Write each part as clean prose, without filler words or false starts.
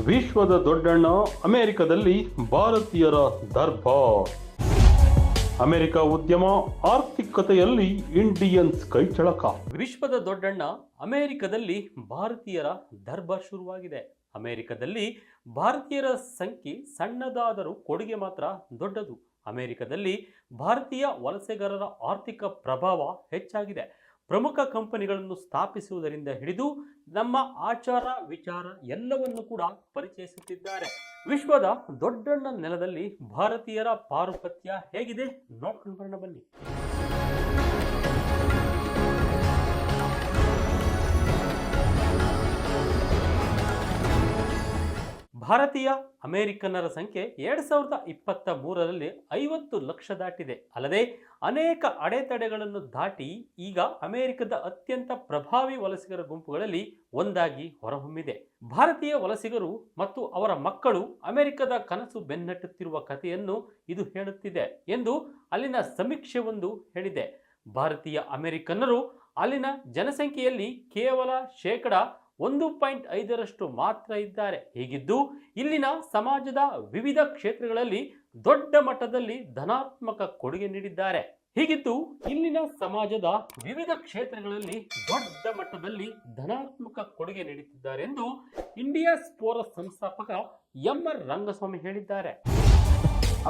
ವಿಶ್ವದ ದೊಡ್ಡಣ್ಣ ಅಮೆರಿಕದಲ್ಲಿ ಭಾರತೀಯರ ದರ್ಬಾರ್. ಅಮೆರಿಕ ಉದ್ಯಮ ಆರ್ಥಿಕತೆಯಲ್ಲಿ ಇಂಡಿಯನ್ಸ್ ಕೈಚಳಕ. ವಿಶ್ವದ ದೊಡ್ಡಣ್ಣ ಅಮೆರಿಕದಲ್ಲಿ ಭಾರತೀಯರ ದರ್ಬಾರ್ ಶುರುವಾಗಿದೆ. ಅಮೆರಿಕದಲ್ಲಿ ಭಾರತೀಯರ ಸಂಖ್ಯೆ ಸಣ್ಣದಾದರೂ ಕೊಡುಗೆ ಮಾತ್ರ ದೊಡ್ಡದು. ಅಮೆರಿಕದಲ್ಲಿ ಭಾರತೀಯ ವಲಸೆಗಾರರ ಆರ್ಥಿಕ ಪ್ರಭಾವ ಹೆಚ್ಚಾಗಿದೆ. ಪ್ರಮುಖ ಕಂಪನಿಗಳನ್ನು ಸ್ಥಾಪಿಸುವುದರಿಂದ ಹಿಡಿದು ನಮ್ಮ ಆಚಾರ ವಿಚಾರ ಎಲ್ಲವನ್ನು ಕೂಡ ಪರಿಚಯಿಸುತ್ತಿದ್ದಾರೆ. ವಿಶ್ವದ ದೊಡ್ಡಣ್ಣ ನೆಲದಲ್ಲಿ ಭಾರತೀಯರ ಪಾರುಪತ್ಯ ಹೇಗಿದೆ ನೋಡ್ಕೊಂಡು ಬರೋಣ ಬನ್ನಿ. ಭಾರತೀಯ ಅಮೆರಿಕನ್ನರ ಸಂಖ್ಯೆ 2023ರಲ್ಲಿ 50 ಲಕ್ಷ ದಾಟಿದೆ. ಅಲ್ಲದೆ ಅನೇಕ ಅಡೆತಡೆಗಳನ್ನು ದಾಟಿ ಈಗ ಅಮೆರಿಕದ ಅತ್ಯಂತ ಪ್ರಭಾವಿ ವಲಸಿಗರ ಗುಂಪುಗಳಲ್ಲಿ ಒಂದಾಗಿ ಹೊರಹೊಮ್ಮಿದೆ. ಭಾರತೀಯ ವಲಸಿಗರು ಮತ್ತು ಅವರ ಮಕ್ಕಳು ಅಮೆರಿಕದ ಕನಸು ಬೆನ್ನಟ್ಟುತ್ತಿರುವ ಕಥೆಯನ್ನು ಇದು ಹೇಳುತ್ತಿದೆ ಎಂದು ಅಲ್ಲಿನ ಸಮೀಕ್ಷೆಯೊಂದು ಹೇಳಿದೆ. ಭಾರತೀಯ ಅಮೆರಿಕನ್ನರು ಅಲ್ಲಿನ ಜನಸಂಖ್ಯೆಯಲ್ಲಿ ಕೇವಲ 1.5% ಮಾತ್ರ ಇದ್ದಾರೆ. ಹೀಗಿದ್ದು ಇಲ್ಲಿನ ಸಮಾಜದ ವಿವಿಧ ಕ್ಷೇತ್ರಗಳಲ್ಲಿ ದೊಡ್ಡ ಮಟ್ಟದಲ್ಲಿ ಧನಾತ್ಮಕ ಕೊಡುಗೆ ನೀಡಿದ್ದಾರೆ. ಎಂದು ಇಂಡಿಯಾ ಸ್ಪೋರಸ್ ಸಂಸ್ಥಾಪಕ ಎಂ.ಆರ್. ರಂಗಸ್ವಾಮಿ ಹೇಳಿದ್ದಾರೆ.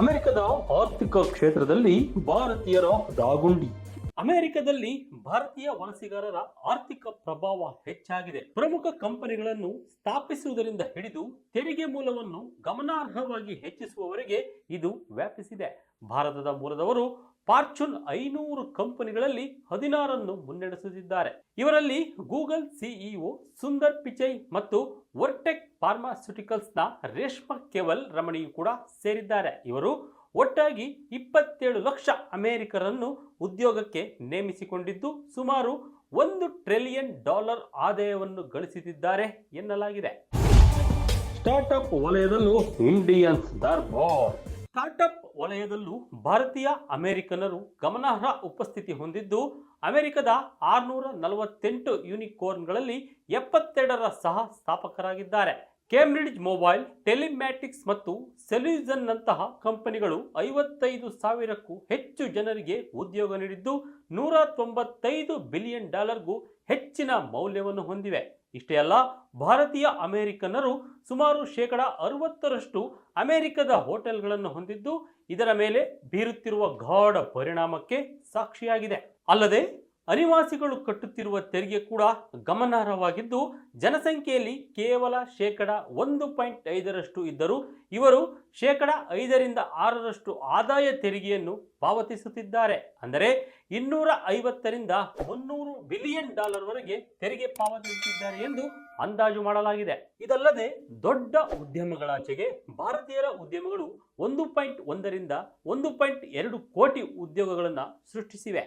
ಅಮೆರಿಕದ ಆರ್ಥಿಕ ಕ್ಷೇತ್ರದಲ್ಲಿ ಭಾರತೀಯರ ದಾಗುಂಡಿ. ಅಮೆರಿಕದಲ್ಲಿ ಭಾರತೀಯ ವಲಸಿಗರರ ಆರ್ಥಿಕ ಪ್ರಭಾವ ಹೆಚ್ಚಾಗಿದೆ. ಪ್ರಮುಖ ಕಂಪನಿಗಳನ್ನು ಸ್ಥಾಪಿಸುವುದರಿಂದ ಹಿಡಿದು ತೆರಿಗೆ ಮೂಲವನ್ನು ಗಮನಾರ್ಹವಾಗಿ ಹೆಚ್ಚಿಸುವವರೆಗೆ ಇದು ವ್ಯಾಪಿಸಿದೆ. ಭಾರತದ ಮೂಲದವರು ಫಾರ್ಚೂನ್ 500 ಕಂಪನಿಗಳಲ್ಲಿ 16 ಮುನ್ನಡೆಸುತ್ತಿದ್ದಾರೆ. ಇವರಲ್ಲಿ ಗೂಗಲ್ ಸಿಇಒ ಸುಂದರ್ ಪಿಚೈ ಮತ್ತು ವರ್ಟೆಕ್ ಫಾರ್ಮಾಸ್ಯೂಟಿಕಲ್ಸ್ನ ರೇಷ್ಮಾ ಕೇವಲ್ ರಮಣಿಯು ಕೂಡ ಸೇರಿದ್ದಾರೆ. ಇವರು ಒಟ್ಟಾಗಿ 27 ಲಕ್ಷ ಅಮೆರಿಕರನ್ನು ಉದ್ಯೋಗಕ್ಕೆ ನೇಮಿಸಿಕೊಂಡಿದ್ದು ಸುಮಾರು $1 ಟ್ರಿಲಿಯನ್ ಆದಾಯವನ್ನು ಗಳಿಸುತ್ತಿದ್ದಾರೆ ಎನ್ನಲಾಗಿದೆ. ಸ್ಟಾರ್ಟ್ಅಪ್ ವಲಯದಲ್ಲೂ ಇಂಡಿಯನ್ಸ್ ದರ್ಬಾರ್. ಸ್ಟಾರ್ಟ್ಅಪ್ ವಲಯದಲ್ಲೂ ಭಾರತೀಯ ಅಮೆರಿಕನ್ನರು ಗಮನಾರ್ಹ ಉಪಸ್ಥಿತಿ ಹೊಂದಿದ್ದು ಅಮೆರಿಕದ 648 ಯೂನಿಕೋರ್ನ್ಗಳಲ್ಲಿ 72ರ ಸಹ ಸ್ಥಾಪಕರಾಗಿದ್ದಾರೆ. ಕೇಂಬ್ರಿಡ್ಜ್ ಮೊಬೈಲ್, ಟೆಲಿಮ್ಯಾಟಿಕ್ಸ್ ಮತ್ತು ಸೆಲ್ಯೂಸನ್ನಂತಹ ಕಂಪನಿಗಳು 55,000ಕ್ಕೂ ಹೆಚ್ಚು ಜನರಿಗೆ ಉದ್ಯೋಗ ನೀಡಿದ್ದು $195 ಬಿಲಿಯನ್ ಹೆಚ್ಚಿನ ಮೌಲ್ಯವನ್ನು ಹೊಂದಿವೆ. ಇಷ್ಟೇ ಅಲ್ಲ, ಭಾರತೀಯ ಅಮೆರಿಕನ್ನರು ಸುಮಾರು 60% ಅಮೆರಿಕದ ಹೋಟೆಲ್ಗಳನ್ನು ಹೊಂದಿದ್ದು ಇದರ ಮೇಲೆ ಬೀರುತ್ತಿರುವ ಗಾಢ ಪರಿಣಾಮಕ್ಕೆ ಸಾಕ್ಷಿಯಾಗಿದೆ. ಅಲ್ಲದೆ ಅನಿವಾಸಿಗಳು ಕಟ್ಟುತ್ತಿರುವ ತೆರಿಗೆ ಕೂಡ ಗಮನಾರ್ಹವಾಗಿದ್ದು ಜನಸಂಖ್ಯೆಯಲ್ಲಿ ಕೇವಲ 1.5% ಇದ್ದರೂ ಇವರು 5ರಿಂದ 6% ಆದಾಯ ತೆರಿಗೆಯನ್ನು ಪಾವತಿಸುತ್ತಿದ್ದಾರೆ. ಅಂದರೆ $250ರಿಂದ $300 ಬಿಲಿಯನ್ ವರೆಗೆ ತೆರಿಗೆ ಪಾವತಿಸುತ್ತಿದ್ದಾರೆ ಎಂದು ಅಂದಾಜು ಮಾಡಲಾಗಿದೆ. ಇದಲ್ಲದೆ ದೊಡ್ಡ ಉದ್ಯಮಗಳಾಚೆಗೆ ಭಾರತೀಯರ ಉದ್ಯಮಗಳು 1.1ರಿಂದ 1.2 ಕೋಟಿ ಉದ್ಯೋಗಗಳನ್ನು ಸೃಷ್ಟಿಸಿವೆ.